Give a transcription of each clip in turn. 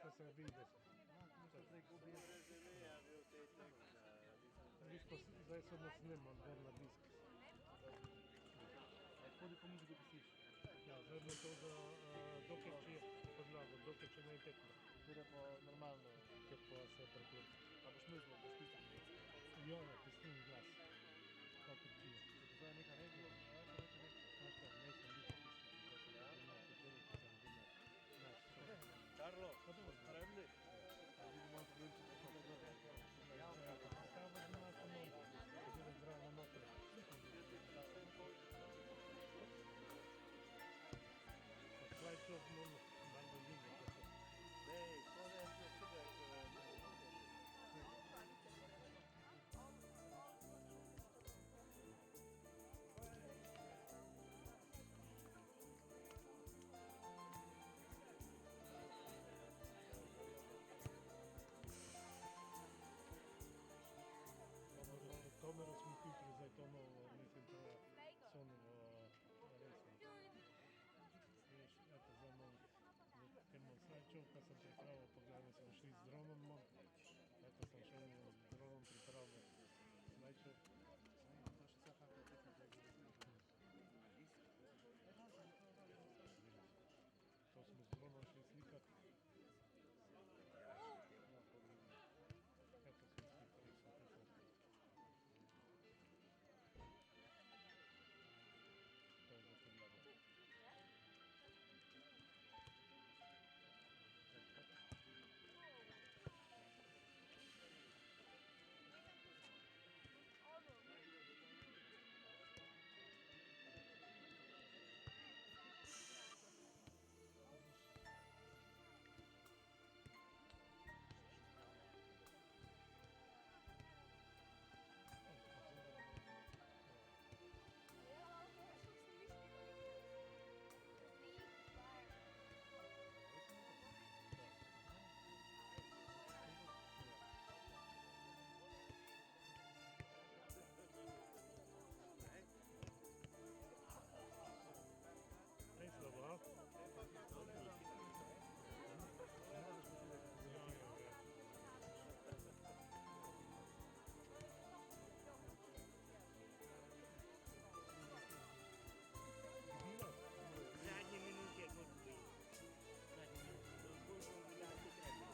da se vidi. Zdaj samo snimam, gor na disk. Koliko muzike pisiš? Ja, zdaj bo to za dokaj če je podlago, dokaj če ne je teklo. Torej pa normalno. Ker pa se preklop. A boš mislil, da stisneš glas? Jo, pisnim glas. Kako ti je. Zdaj nekaj reglo, Znaš kaj, ne sem bil pisnik, da sem razumel, kateri ki sem bil. Znaš, to. Karlo, Pa dobro, spremni. Vidimo, da je Stava zna samo, kateri zdravo na noter. Slajčov moramo malo dolžine. Dej, to ne je super. Kameru smo kupili, zdaj to novo, mislim, to je Sonyvo resno. Veš, eto, zdaj imam, ker imam slajčov, kad sem pripravil, pogledam, smo šli z dronom, eto sem šel z dronom pripravil slajčov. To smo z dronom šli slikat. Eto smo slikali, smo pripravili. To je za podlago. Thanks, Lobo. Zadnje minute je kot bi. Zadnje minute. Koliko bi dati treba?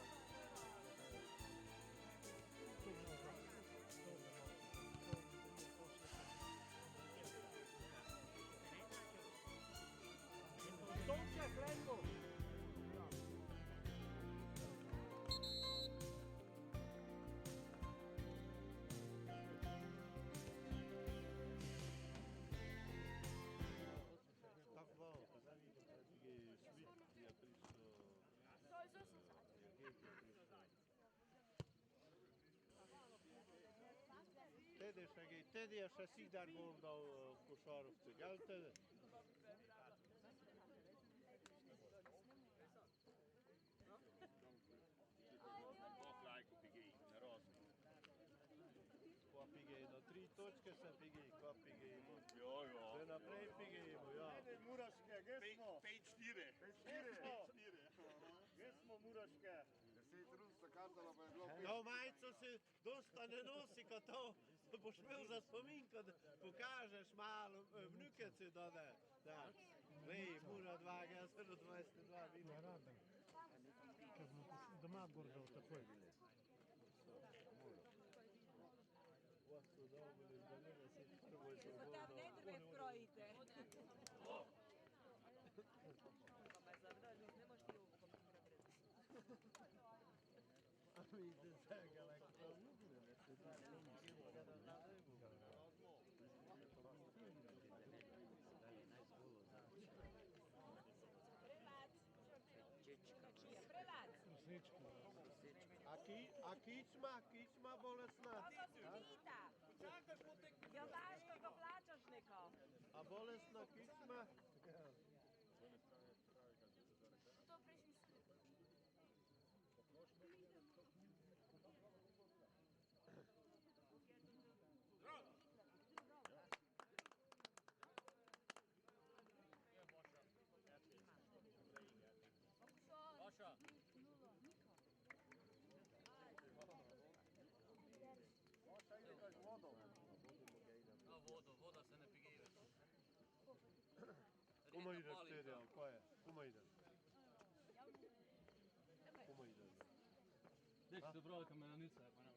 Stolček, Lenko! Tako malo, pa zdaj vidim, da je svit, ki je prišel, Tedi je še Sidar gol dal v Košarovce, jel tede? Lajko Pigej, na Rosno. Kva Pigejno, 3 točke se Pigej, kva Pigejno. Jo. Zdaj naprej Pigejno, ja. Muraške, gdje smo? 5-4. 5-4. Gdje smo Muraške? 10 rund sta kazala, pa je bilo 5. To majico si dosta ne nosi, ko to boš imel za spomin, ko pokažeš malo vnukeci, da ne. Da, lej, Mura 2, Gesero 22 vidi. Ja, radim. Ker bom doma gordal takoj. Ovo su dobili, da nema se prvo je to Tam ne drve krojite. Ne možeš ti ovo komentirati. A mi se zagala kao nugre, ne se Prelac. Prelac. Prosečko. A kičma bolesna? Ovo su pita. Jel daš kako plaćaš neko? A bolesna kičma? To prešli su. Vaša. Kuma ideš, Terja, kaj je? Kuma ideš? Kuma ideš? Deci se brali kameranica, pa ne.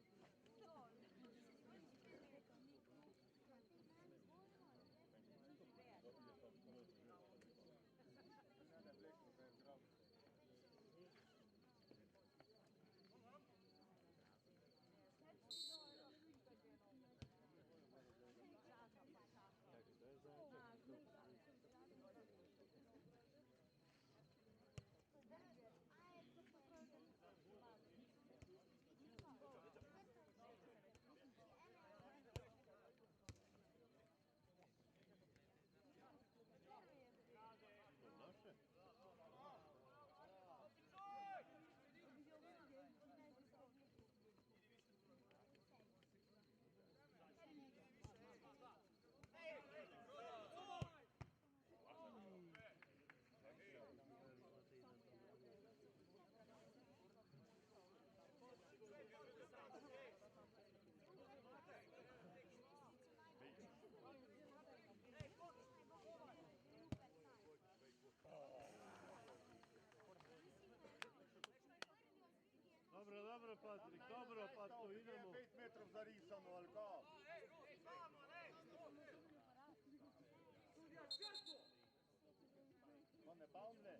Naše? Dobro, dobro, Patrik, dobro, pa tu idemo. 5 metrov zarisano, ali kao? Pa ne bavne.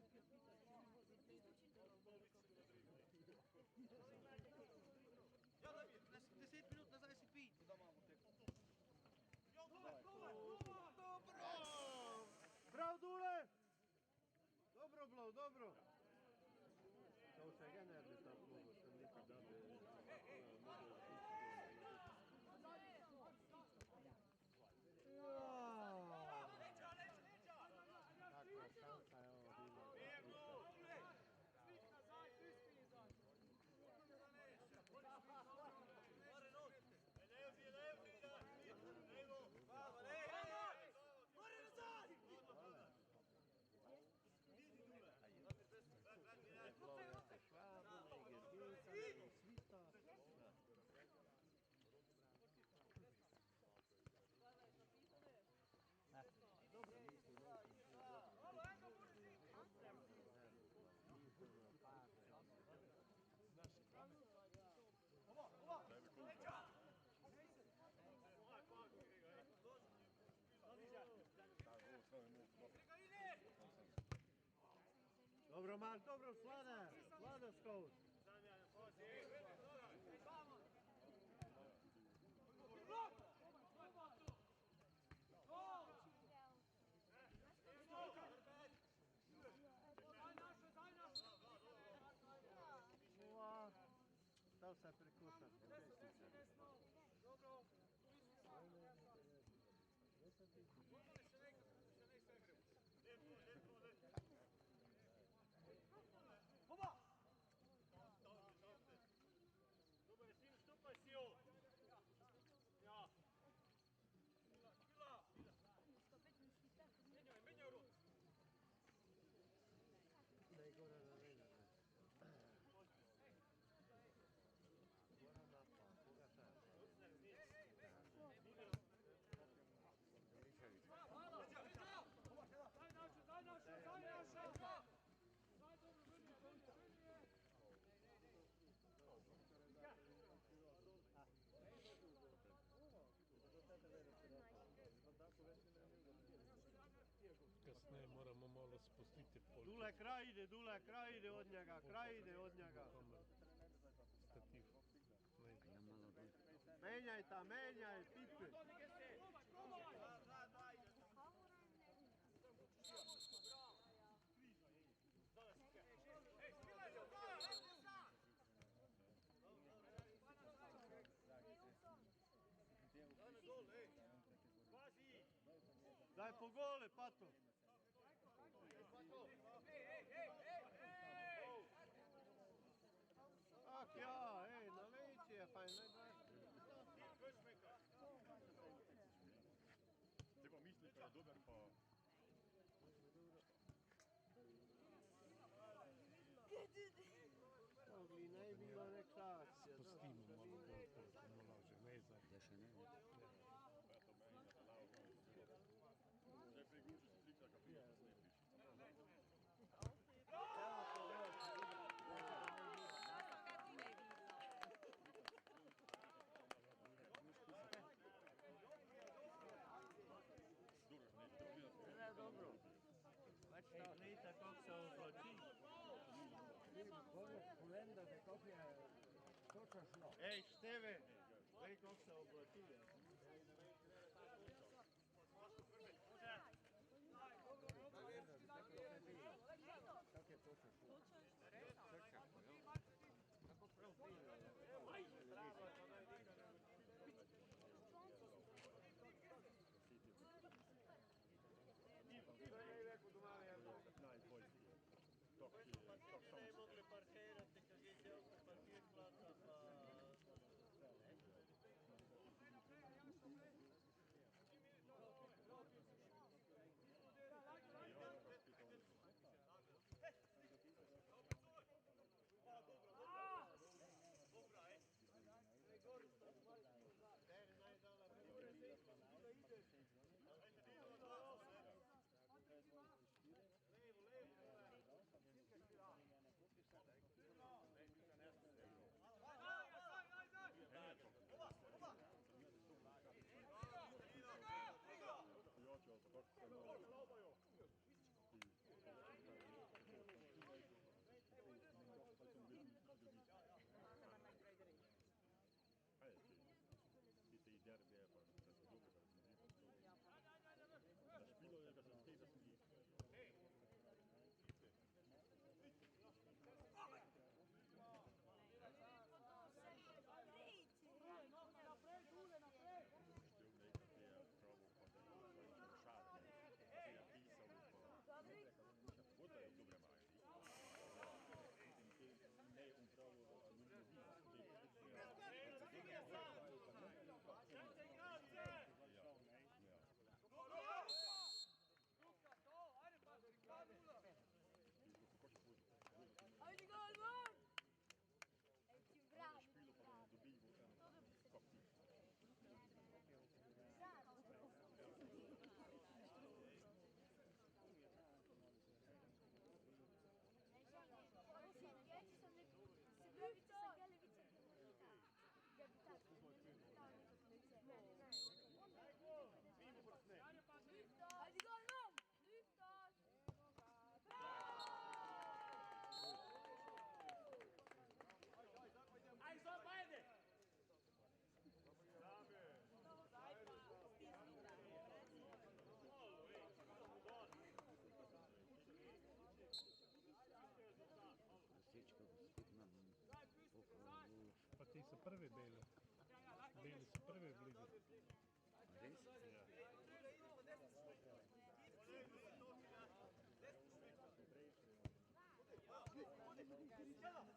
Ja, 10 minut nazaj si pit. Bravo, Dule! Dobro bilo, dobro. To se ga ne bi tako mogo, što nikad da bi mogo Kakva šansa je ovo bila. Dobro, Mark, dobro, Slada skos. Stao se prekušati. Kasneje moramo malo spustiti polče. Dule, kraj ide od njega, Stativ. Menjaj, pipi. Daj po gole, Pato. Ak ja, nalejte je, fajn, najbolje. Zdaj pa misli, da je dober, pa... Mogli ne bi bilo rekreacija. Spustimo malo bolj pomalaže, ne zdaj. Ja še ne. Zdaj priguži se slika, kako prije se slepiš. Ej, Števe, glej kako se oblatuje. Ne mogli parkirati, kad idete oko parkirplaca, pa... Pa ti su prvi bili. Bili su prvi u ligi. Bravo!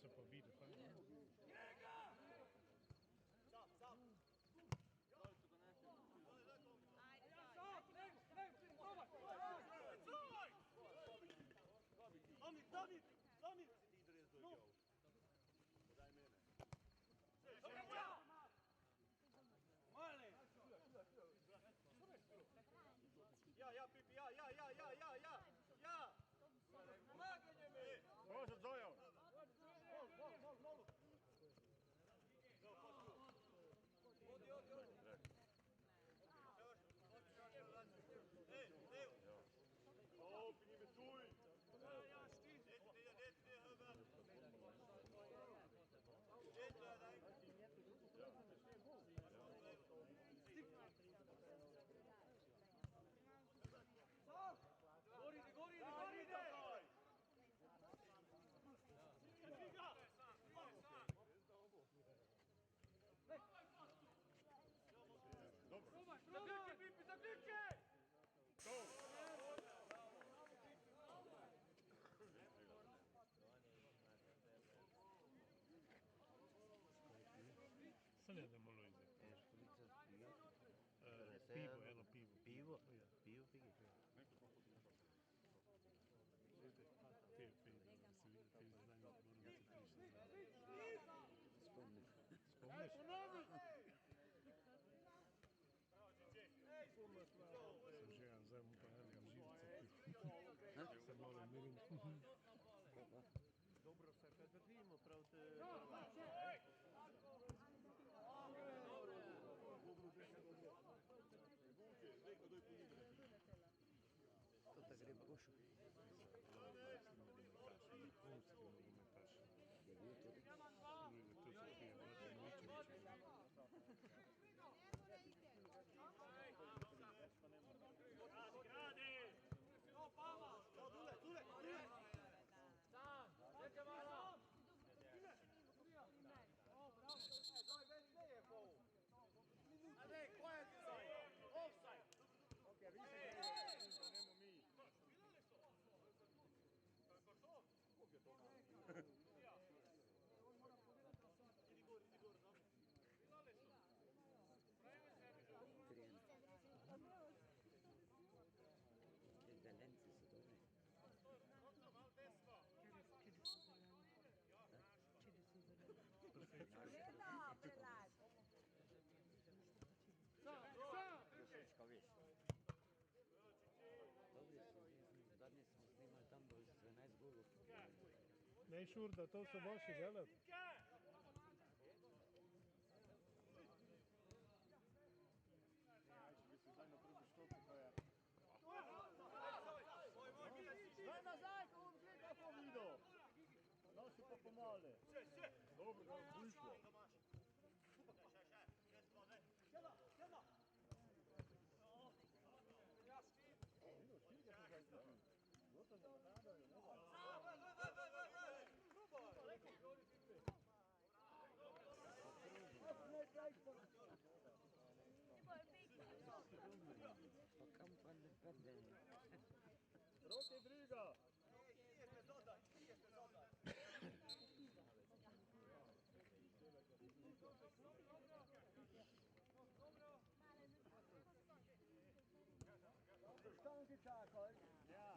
Se pobide, pa. Može, Zojo! Să ne dăm lui zi. Pivo, eno pivo. Pivo? Pivo, fighi. Te pivo, se vidi, te znanje, moram da se prišli. Spomniš. Spomniš? Sam živan za zdaj mu pa ene živce. Se malo mirim. Dobro se kaj držimo, pravite. To ta gre boš. Vrhunski nogometaš. Je bil tudi. To so ti Martin Mičević. Galenci so dobri. Prosečka, veš. Dobri so, zadnji smo snimali tam bo 12 golov. Ne, Šurda, to so vaši delati. Daj nazaj, ko bom zdaj kako videl. Nosi pa pomale. Dobro, da bom prišlo. Pa kam pa ne perde? Roke driga. Štanki čakaj. Ja.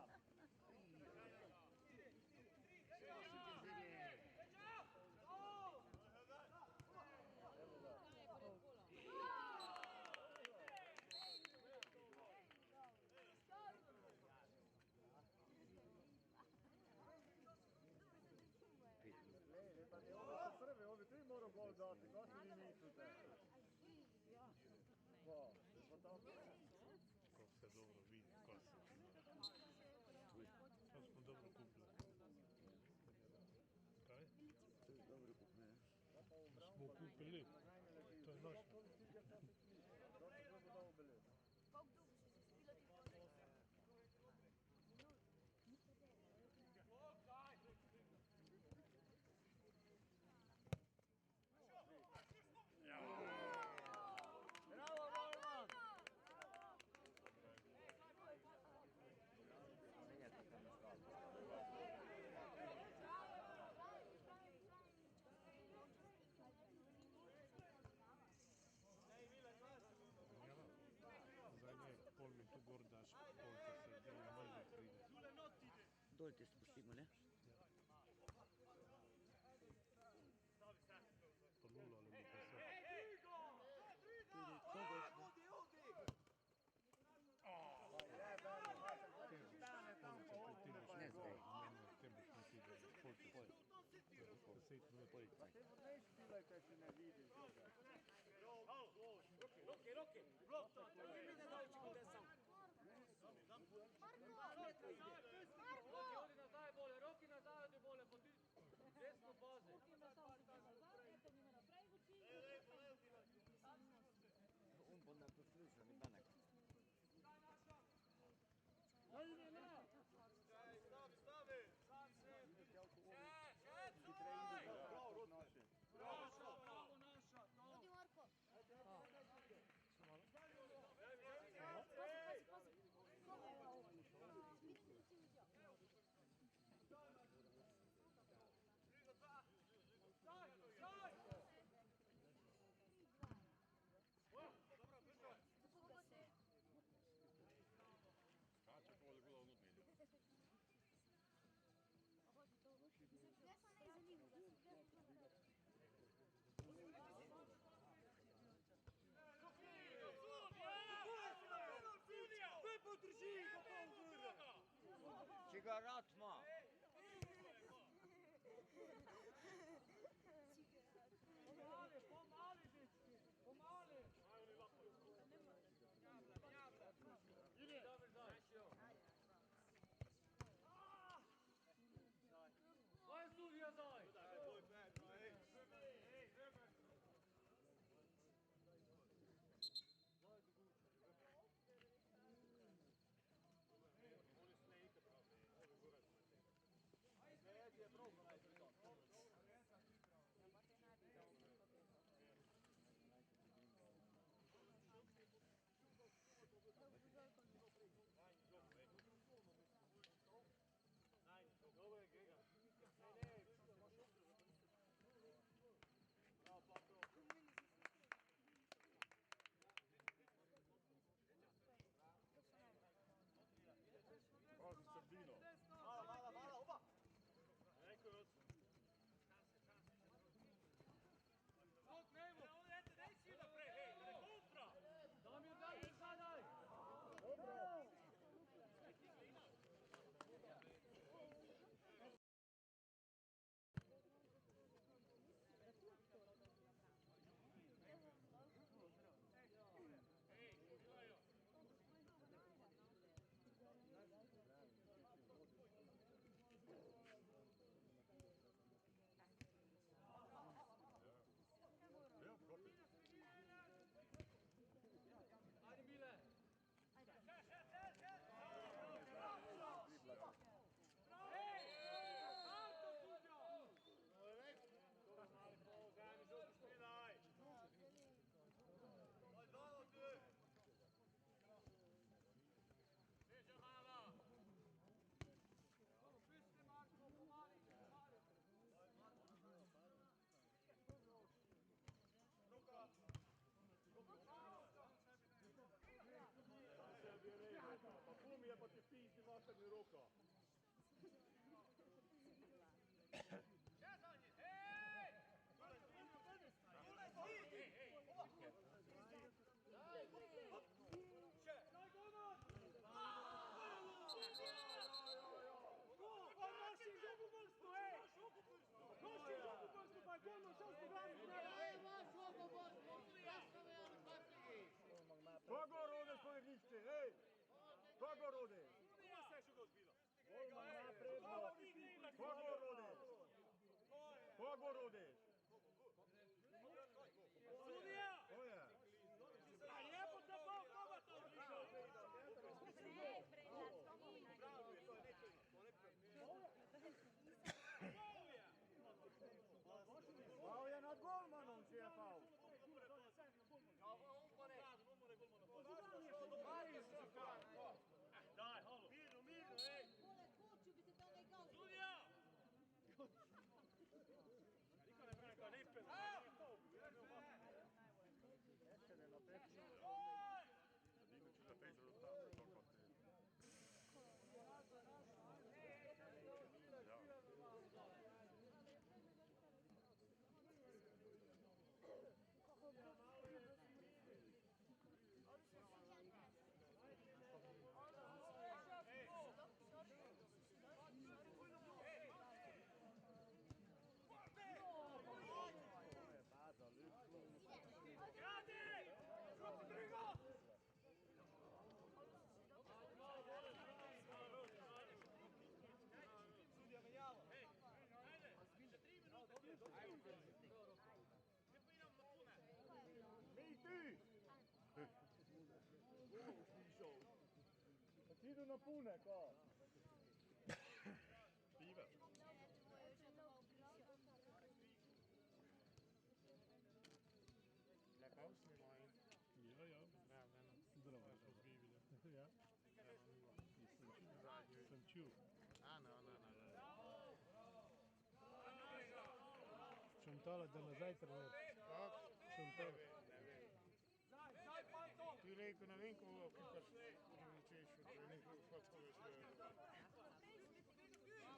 Prvi, ovi tri moram gol dati, kaj si vi mislite? Pa tam... Ko se dobro vidi, ko se. To smo dobro kupili. Kaj? To je dobro kupne. Smo kupili. To je naš. Zdaj ne, pol mi tu gor daš, pol te se druga mrzlo pride. Dol te spustimo, ne? Pa lulo ali mi pa se. Ne zdaj. Te boš nekaj, pol te se. 10 minut. Ne špilaj, kaj se ne vidi. Roki nazaj bole, roki nazaj odi bole, pa ti desno baze. On bo na poslušal, ni banek. Cigaratma. Pomali, dečki, pomali. Kaj je sudija zdaj? Pazi Srbino. Mala, oba! Sok, nemo! Damir, daj, zadaj! Ja, protiv. Ajde, Mile! Pa kum je pa ti pizdi mater mi roka. Kogo rodeš po igrišče, hej? Kogo rodeš? Golman napredno. Kogo rodeš? Kogo rodeš? Sudija! To je. A lijepo te Bog koga to odlišao! Pao je nad golmanom, če je pao. Daj, halo! Mirno, ej! Sudija! Niko ne brane kao ne pena. Essere na peču. Dime ću da peđu do tamo, toko te. Hej ti! Ti idu na pune, ko? Piva. Ja. Zdravo, živile. Ja. Sam čul. Čuntala da nazaj trener. Čuntala. Zaj, fantom! Ti rekel, ne vem, koliko kikaš češ, da nekaj faktorje sve. Ja.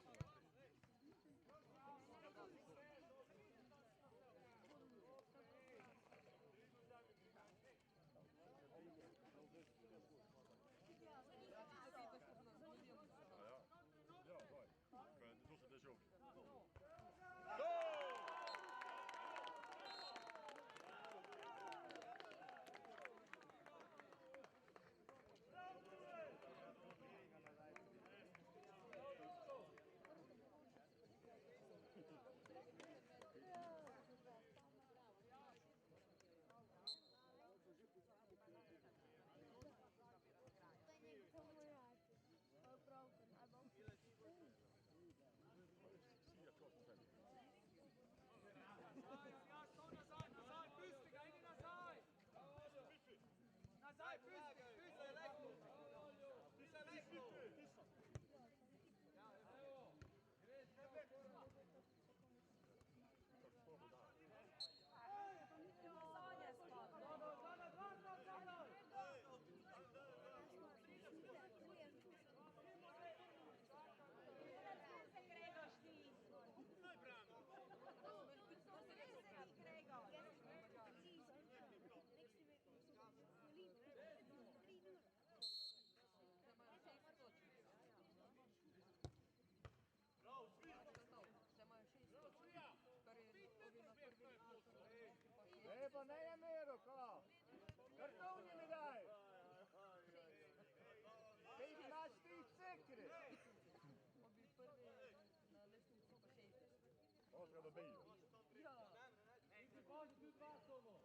treba bejo. Poggi più basso, mo.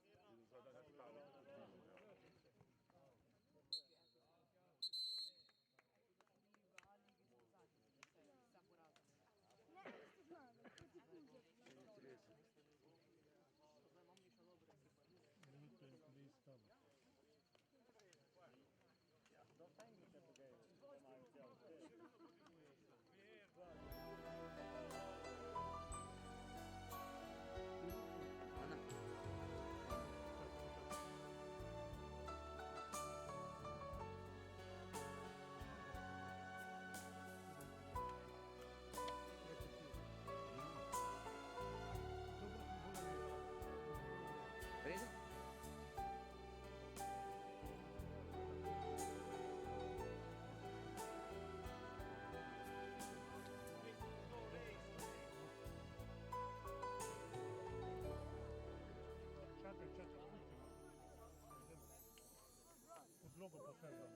Čekaj, vi ste zvone čez Marko, jel? Bolje do Maastrichta. Ne, niste znali, to ti kuže. Minuto in 30 tam. Dostanite pogaj, imajo cijelo vse. Prego? Čakaj, ultimo. Podlogo pokazam.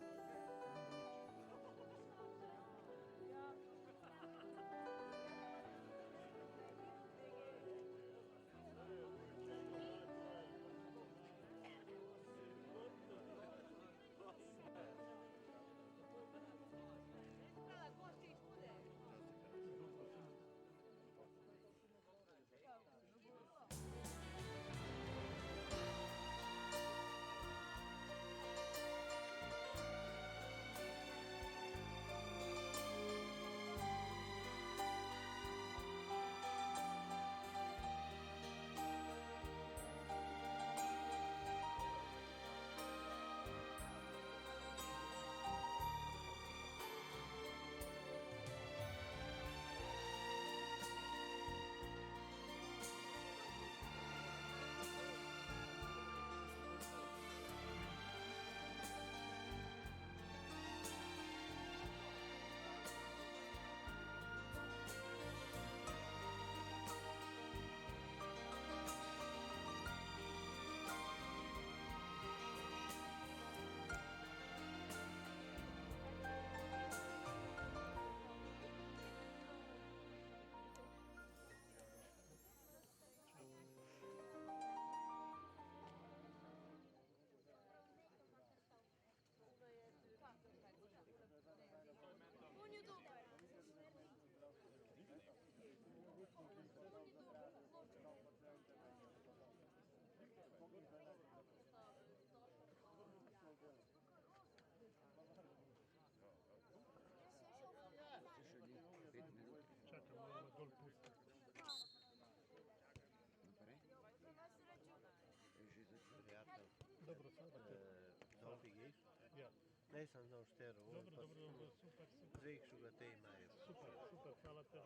On je dobar. Čakaj, moramo dol pustiti. Prijatelj, Dobro, sada te. Zofi Giš. Ja. Nisam znao štero. Dobro, super. Zvekšu ga te imaju. Super, hvala te.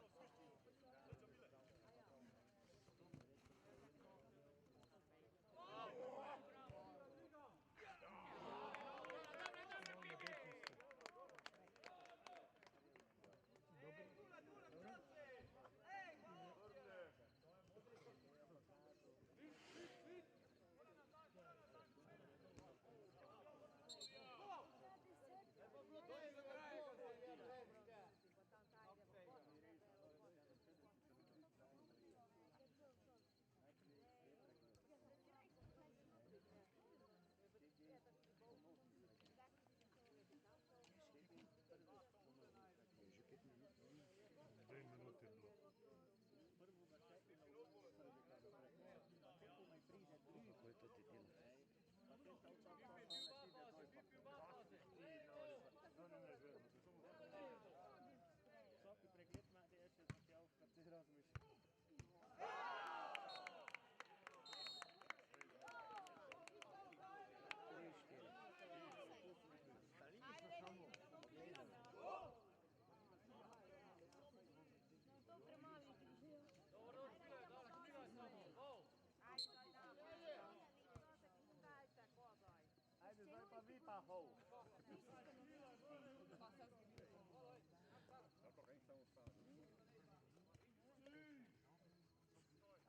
slipa hov.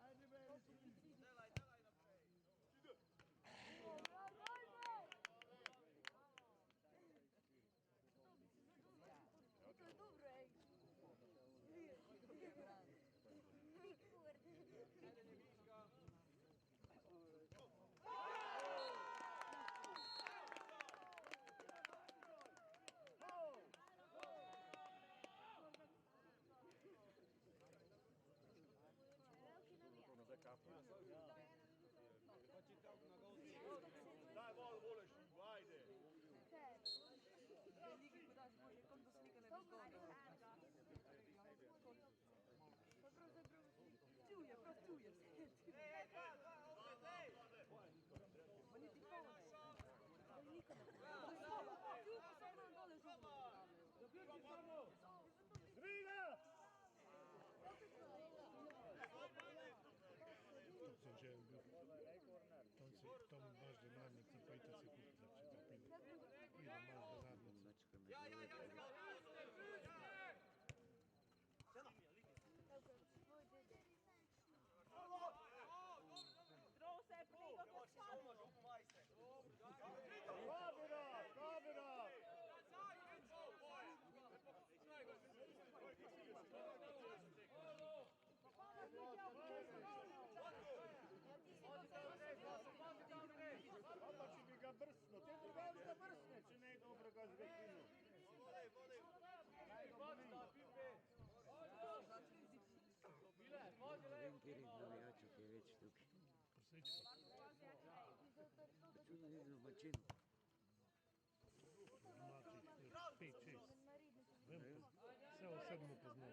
Ajde, beri, To je dobro, ej. Daj vol, voleš, ajde. Čuje, prav čuje. Ma niti pone. Čupo sam nam dole župo. Zriga! Sam želim biti. Tom baš denarnica, pa i to se kupi, znači da pide. Pide malo denarnica. Trose, pligo, kod šalmo. Kabira, kabira! Papa će bi ga brsno, te drugavi ga brsne, če ne dobro ga zvetinu. Venkeri navijaču ki je več tukaj. Prosječno. Čudno ne znam mačinu. Mladših 5-6. Vem, vse osebno poznam.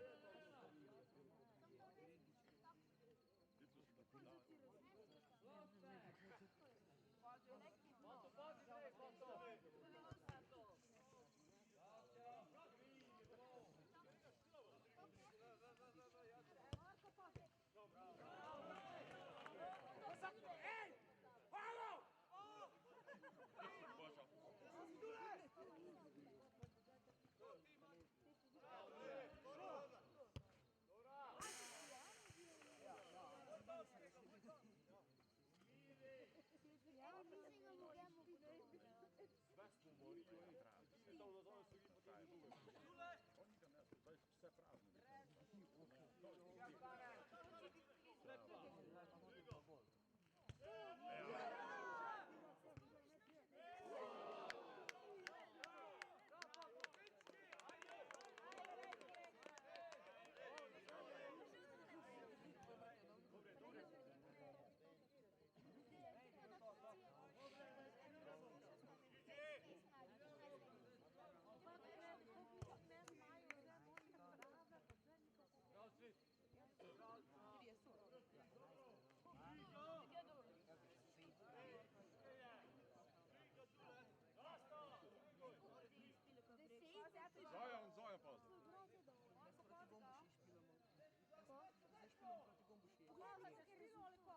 Zojan pa. Pogledaj, se krilo ali ko?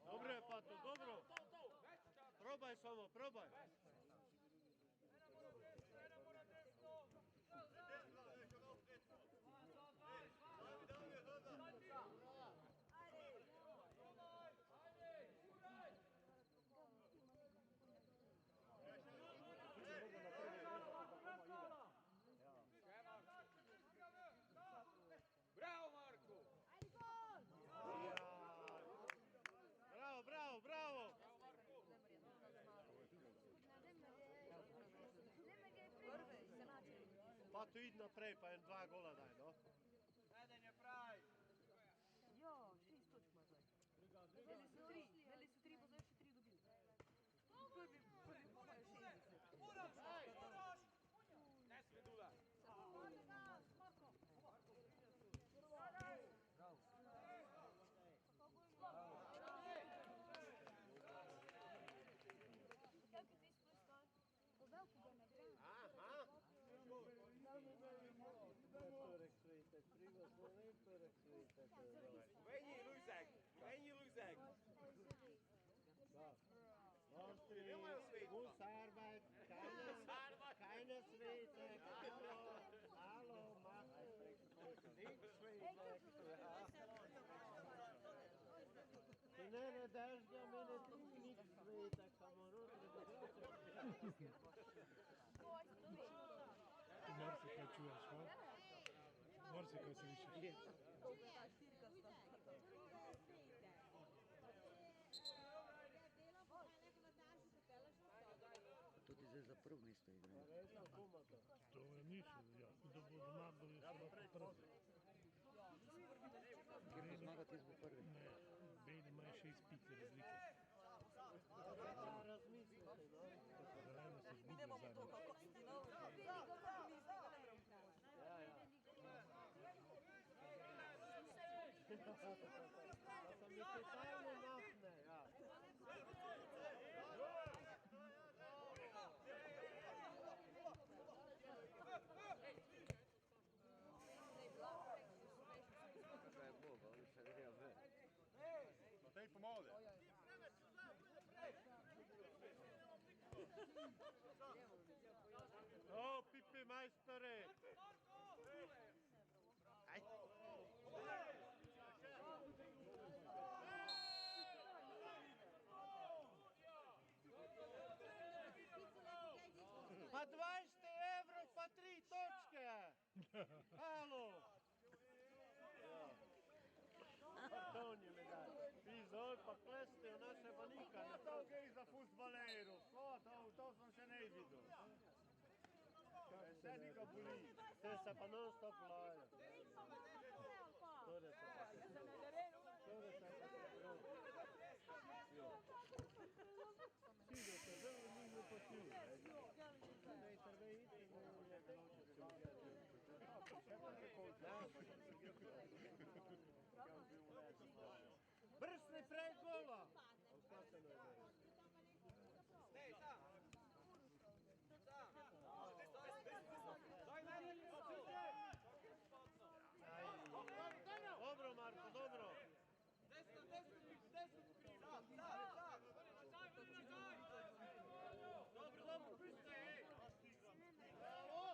Dobro je, Pato, dobro. Probaj samo, probaj. Bravo, Marko! Bravo, bravo, bravo. Bravo, Marko! tu id naprej, pa en 2 gola daj, no. Jo, 6 točk ima zdaj. Imeli so 3, pa zdaj še 3 dobili. Prvi pa imajo 60. Mennyi luzeg? Buszarbeit, keine Schweizer, hallo, mach nichts Schweizer. Ne dažnja mene tu nič Švejca, kamarot, Marsikaj čuješ, ha? Marsikaj slišiš. To ti zdaj za prvo mesto igrajo. To je nišče, ja. Da bo doma, bo je še lahko prvi. Kjer bo zmaga, ti bo prvi. Ne, Bejde ima 6 pik razlike. razmislite, no. Zeleno se zgubi zadnji. Da sam mi totalno napne, ja. Kaj je Bog, oni še grejo ven. Meteen vermoorden. O, Pipi majstore! Aj! Pa 20 evrov, pa 3 točke! Halo! Kartonje mi daj. Izol, pa kleste v naše banika. To gre za futbalerov. To sem še ne videl. Sebi ga boli. Te se pa non stop lajo. Tore se pa Sigurno, zelo nižno potil. Ne, trve iti, Brsni prej gola! Dobro, Marko, dobro. Dobro, piste, ej! Bravo!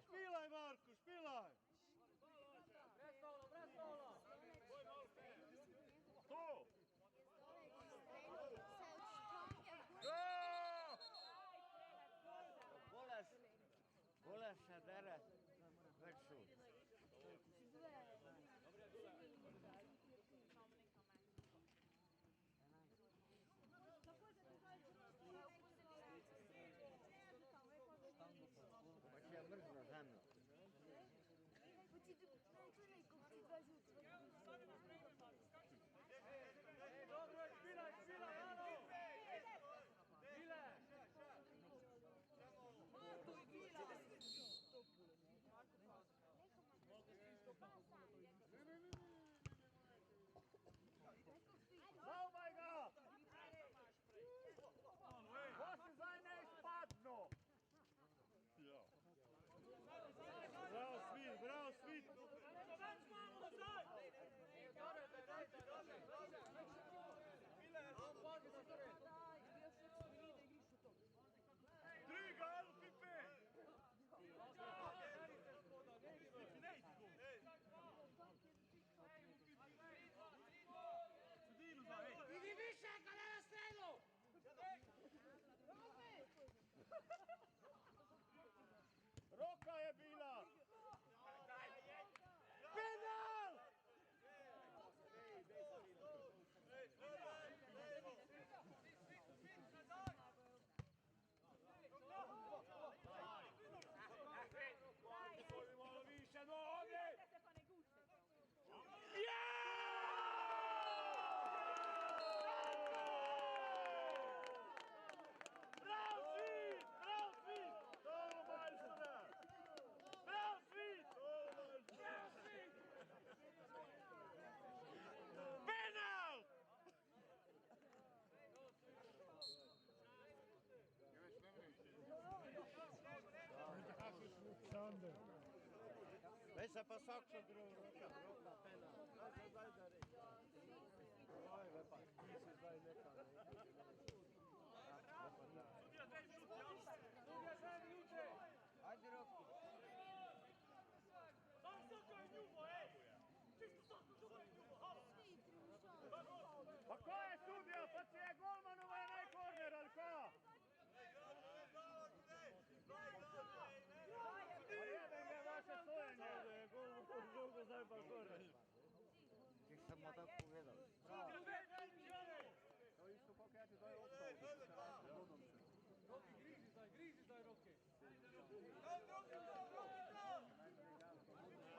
Špilaj, Marko, špilaj! To! Bolež še dere, več šut. Pa če je mrzlo zemljo. Dobro je, špilaj, alo! Špile! Zaubaj ga! Ko se zdaj ne izpadno! Bravo, Svit, bravo, Svit! Driga, Pipe! Ne, Aj se pa sakša druga roka pena. Aj se zdaj da reći. Oj, lepa, ti si zdaj neka. Ajde, Roki. Pa ko je sudija? Pa če je golmanova je najkorner, ali ko? Pa jebem ga vaše sojenje. Žugu zdaj pa gore. Ti samo tako povedal. To isto kako ja ti daj ostao. Grizi zdaj roke. To sam ga čuo.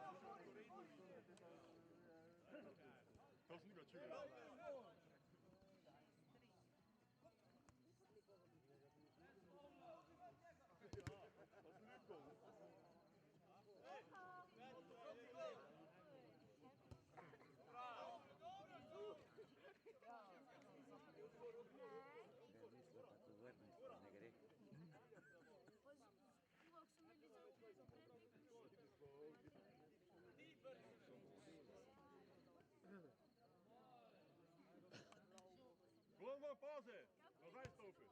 Tako vrni, ne gre. Golman pauze! Nazaj stopi!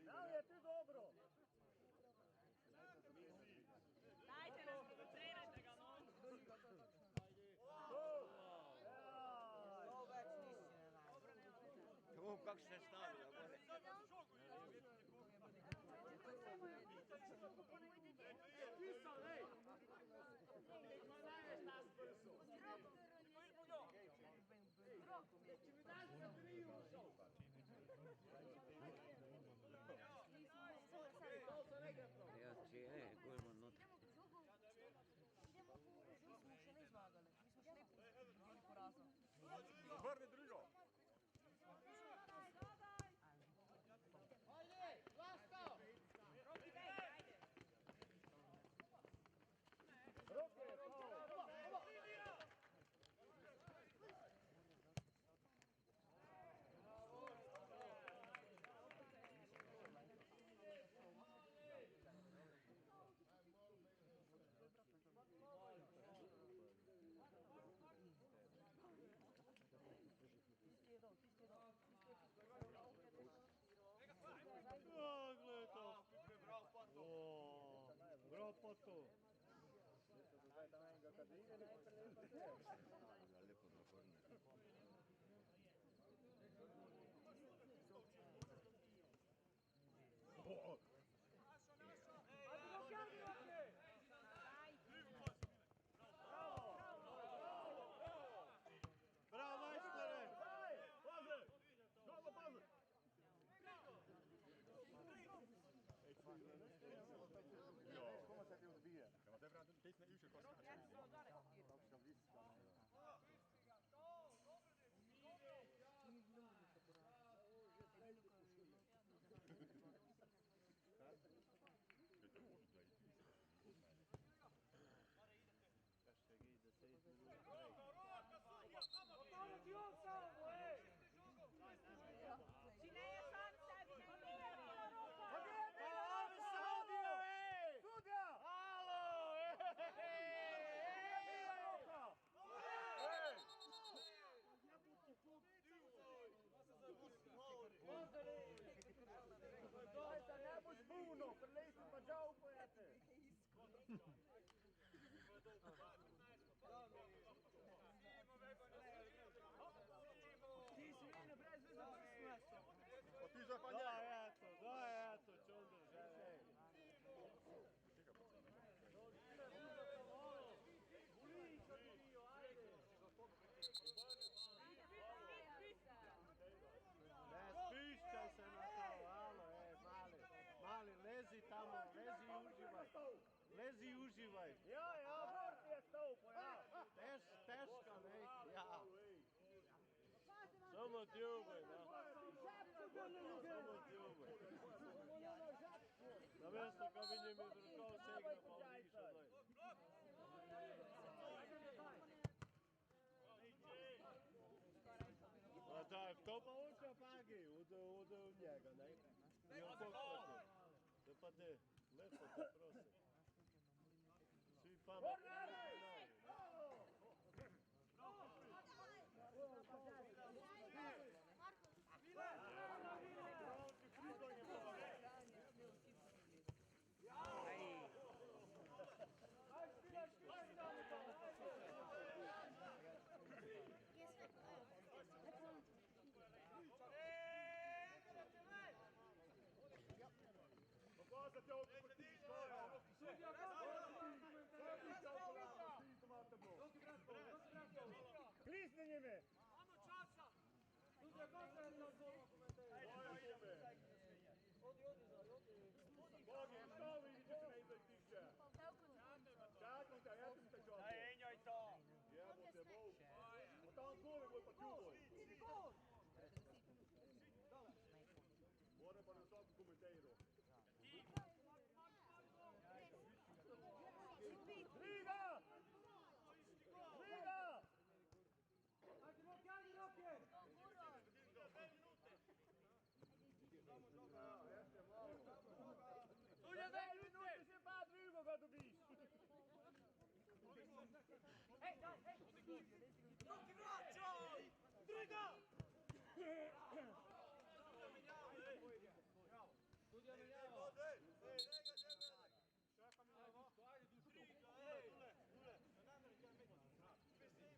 Da li je ti dobro? Dajte nas, trenajte ga, no. Ovo kako se stavila, gore. Ja, če je golman noter. Vrni drugo! Gledaj to. Bravo potu. Lepo na korner. Bravo, majstore. Paze! Dobro, paze! Ja. Kom maar zeggen, ons bier. Ja, want even aan het deze naar uw kosten. Cineia sam sebi, ne igra roka. Sudija! Halo! Dajte, ne boš puno, prileti pa džav pojete. Ti si mene brez veze prsmesto. Pa ti za pa njega. Daj, eto, čundo, žele. Ne spišćaj se na to, alo, mali, lezi tamo, lezi i uživaj. Lezi i uživaj. Ja, vrti je stoupo, ja. Teška, ne, ja. Samo djubaj, da. Samo djubaj. Na mjesto kad vidim je drukao segra, pa više daj. Skoraj. To pa on će pagi od njega, ne? I on pokvati. Da pa te, lepo te prosim. Svi pametni znaju. Pokazate ovdje pritisko. Klisni njime. Amo časa! Sudija, kako je to zbog komentari? Bogi, što vi vidite na izaj tiče? Čakajte, ja ću mi te čovjek. Daj, enjoj to. Jebote, Bog. O tam gole gol pa čuvoj. Bora pa na svaku komentairu. Briga! Briga! Ajde, Roki, Roki! Tulje, 2 minute se pa drugoga dobiš. Hej, daj, hej! Roki, vraćaj! Briga! Sudija menjava. Šefa menjava. Ajde,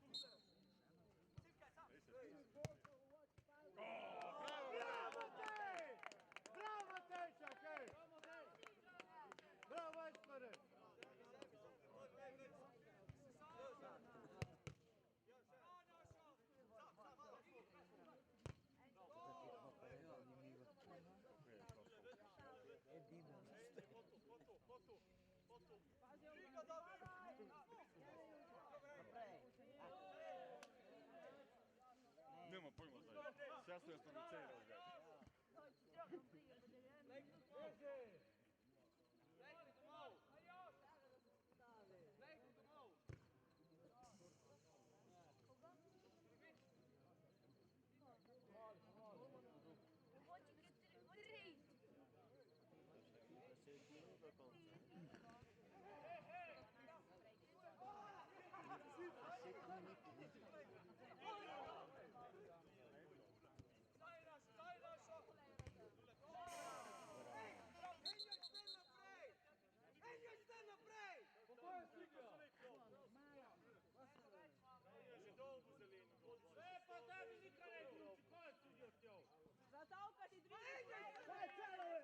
duško. Bravo te! Bravo tečak, ej! Bravo Ešpare! Nema pojma za njih. Sjasno je stanovicirao ga. Zatavkati drugi. Kaj čelove?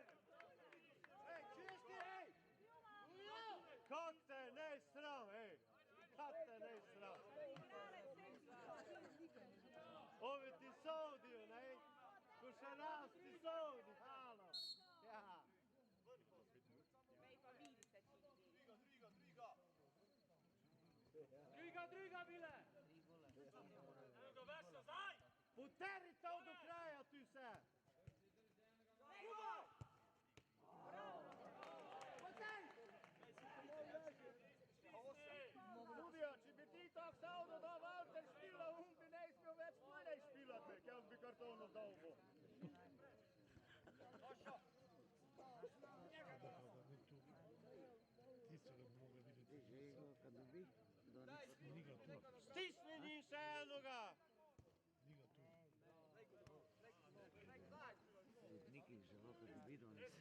Ej, čuješ ti, ej? Kak te ne sram, ej? Kak te ne sram? Ovi ti sodiju, ne? Kušanac ti sodi, halo. Ja. Druga, bile! Druga, veš nazaj! Poteri to do kraja, tu se! Sudija, če bi ti tak savdo dal Walter špila, bi ne smel več tvojej špilati, kjak bi kartono dal bo. Stisni njim še enoga! Sodniki želo, kad bi videl, ne si.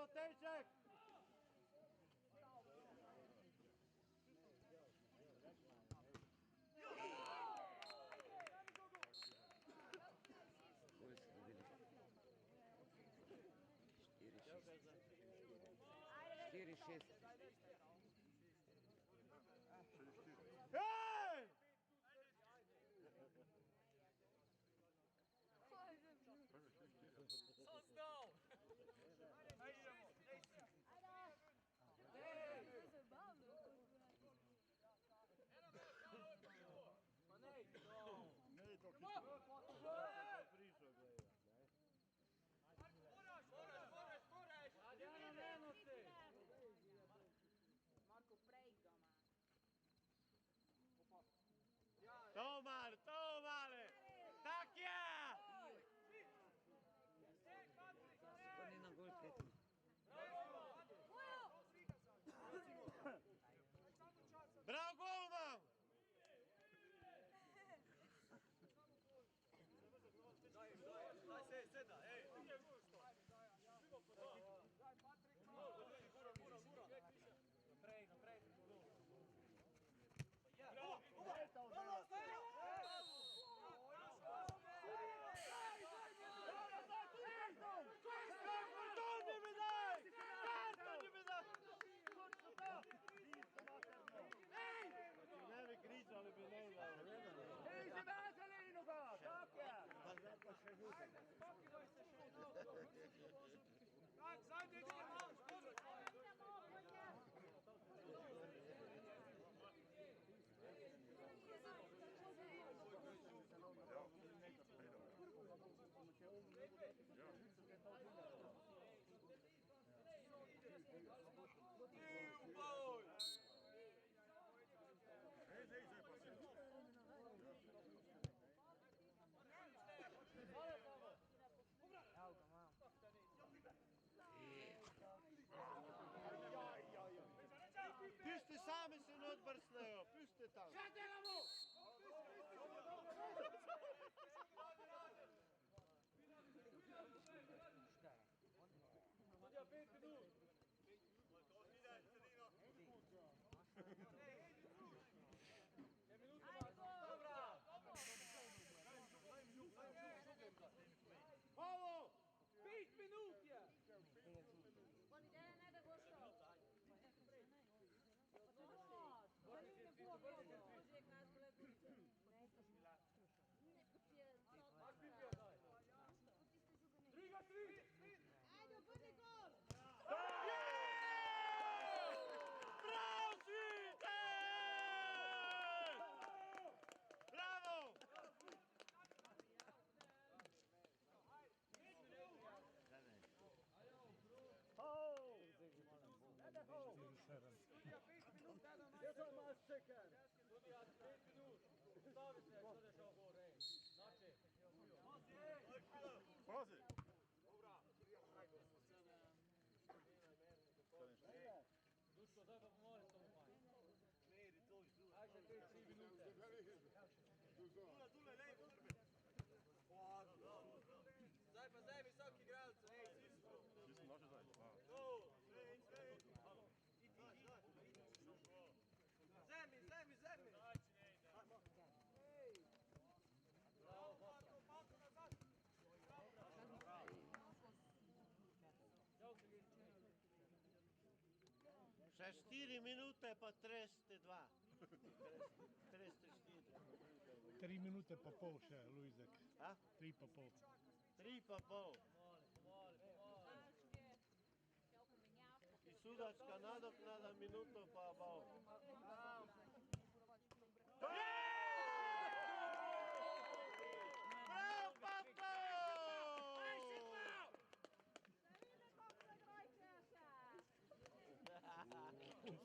Matejček! Koliko ste dobili? 4-6. Hej! Ne, to prišao gleda. Tomar, Tomare! Tak je! To ni na gol tekmo. Bravo, golman! Ne bi kričali, bi ne znali. Ej, Sebastianino ga, tako je! Pa zdaj pa še žutek. Pusti sami se ne odbrsnejo, pusti tam. Šta delamo? Sudija 5 minut. Ovo! 5 minut je! Driga 3! Ajde, obrni gol! Bravo, Svite! Bravo! Sudija 5 minut. Stavi se, ko da šao gol, ej. Znači. Pazi! Duško, zdaj pa pomoli s tomu manj. Aj še 3 minute. Zdaj visok igralec, ej, Sisko. Ti može zdaj? Zemi! Še 4 minute pa 302. 304. 3 minute pa pol še, Luizek. A? 3 pa pol. 3 pa pol. I sudačka nadoknada minuto pa pol. Bravo, Pato!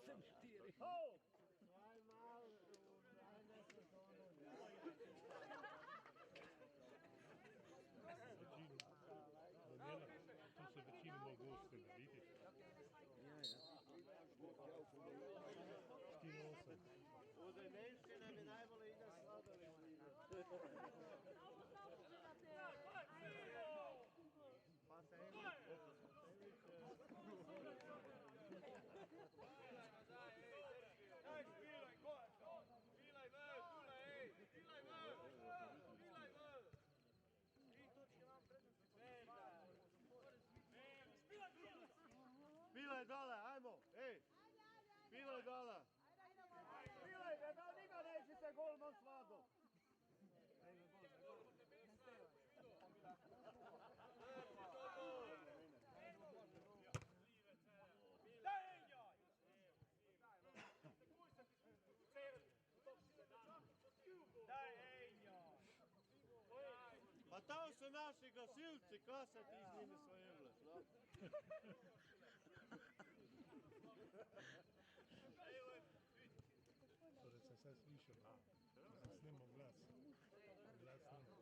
Sem 4. Daj malo, daj ne sezono. Daniela, tu se večinoma goste, vidiš? Ja. 4-8. Od Nemščine mi najbolj ide sladoled. Pa se Pilaj dole, ajmo, ej! Pilaj dole! Pilaj, da njega neće se golman svado! Pa tamo su naši gasilci, ko se ti s njimi svojevljaš, no? Torej se sad slišal, da snemo glas. Glas snemo.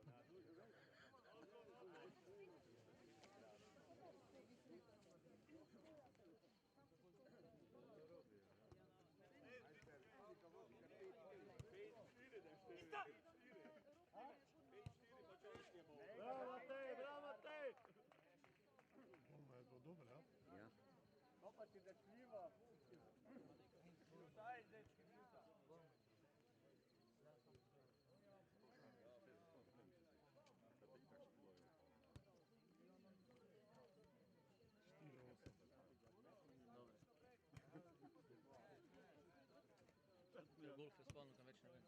Bravo Matej, bravo Matej! Ono je to dobro, a? Ja. Opa ti dečljivo. Golf je spolno, kam več ne vem.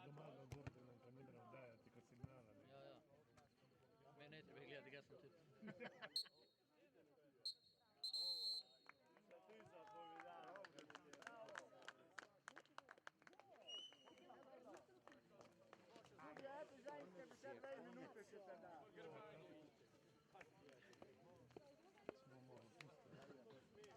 Doma ga gordo nam pa ne moram dajati kot signala. Ne? Ja, ja. Mene ne treba gledati, jaz sem tudi. Ti zapovedal. Drugi, žajte bi se 2 minute še te da. Smo malo pustili. Še malo pustili.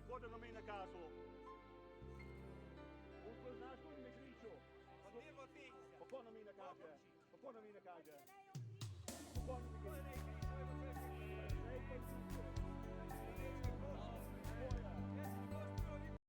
Ko da mi nakazu? Ko znaš, ko mi kriču? Pa ko nam mi nakaže? Pa ko nam mi nakaže? Pa ko nam mi kriču?